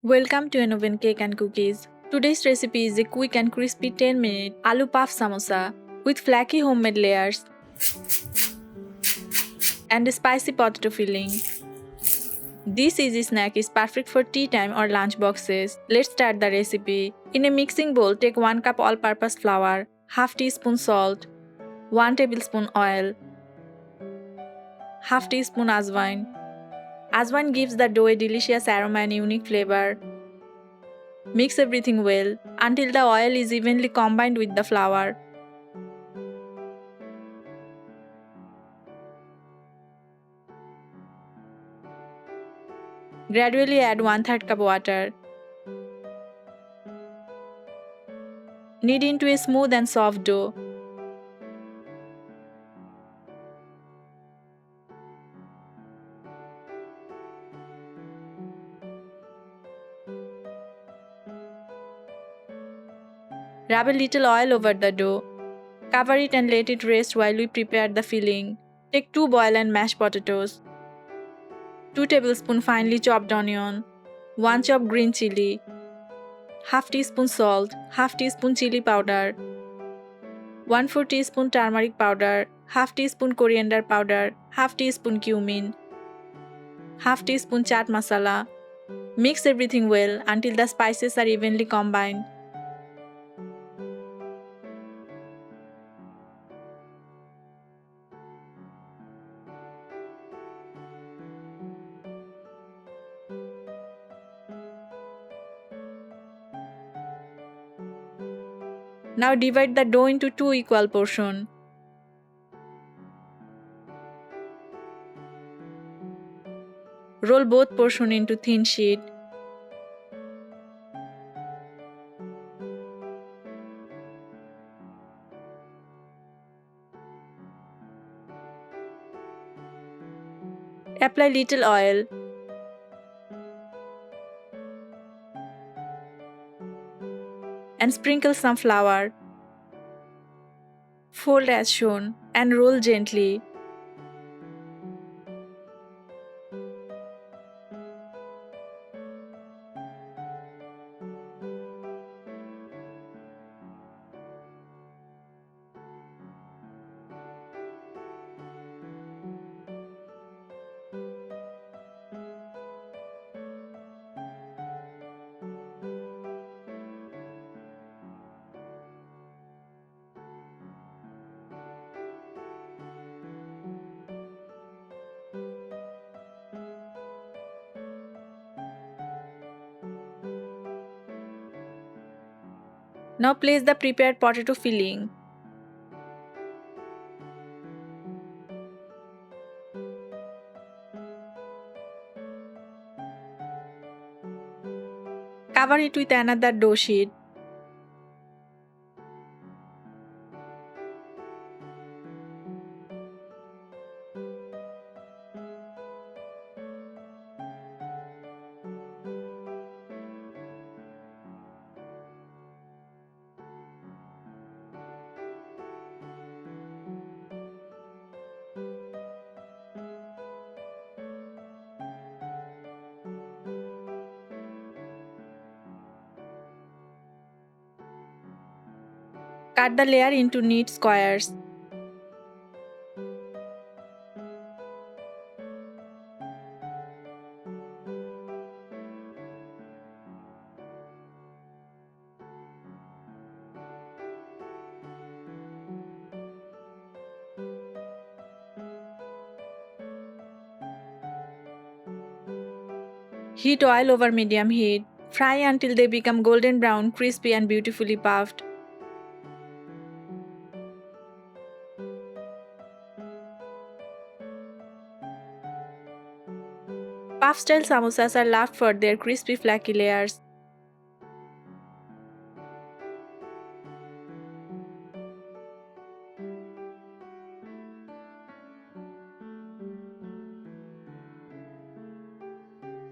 Welcome to an oven cake and cookies. Today's recipe is a quick and crispy 10-minute Aloo Puff Samosa with flaky homemade layers and a spicy potato filling. This easy snack is perfect for tea time or lunch boxes. Let's start the recipe. In a mixing bowl, take 1 cup all-purpose flour, half teaspoon salt, 1 tablespoon oil, half teaspoon ajwain. Ajwain gives the dough a delicious aroma and unique flavor. Mix everything well until the oil is evenly combined with the flour. Gradually add 1/3 cup water. Knead into a smooth and soft dough. Rub a little oil over the dough. Cover it and let it rest while we prepare the filling. Take 2 boiled and mashed potatoes, 2 tablespoons finely chopped onion, 1 chopped green chili, half teaspoon salt, half teaspoon chili powder, 1/4 teaspoon turmeric powder, half teaspoon coriander powder, half teaspoon cumin, half teaspoon chaat masala. Mix everything well until the spices are evenly combined. Now divide the dough into 2 equal portions. Roll both portions into thin sheet. Apply little oil. And sprinkle some flour. Fold as shown and roll gently. Now place the prepared potato filling. Cover it with another dough sheet. Cut the layer into neat squares. Heat oil over medium heat. Fry until they become golden brown, crispy and beautifully puffed. Puff-style samosas are loved for their crispy flaky layers.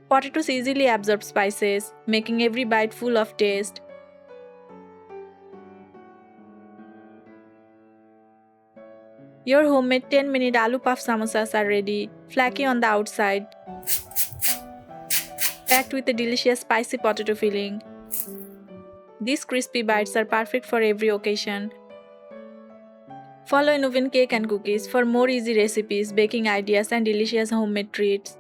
Potatoes easily absorb spices, making every bite full of taste. Your homemade 10-minute Aloo Puff Samosas are ready, flaky on the outside, packed with a delicious spicy potato filling. These crispy bites are perfect for every occasion. Follow in oven cake and cookies for more easy recipes, baking ideas, and delicious homemade treats.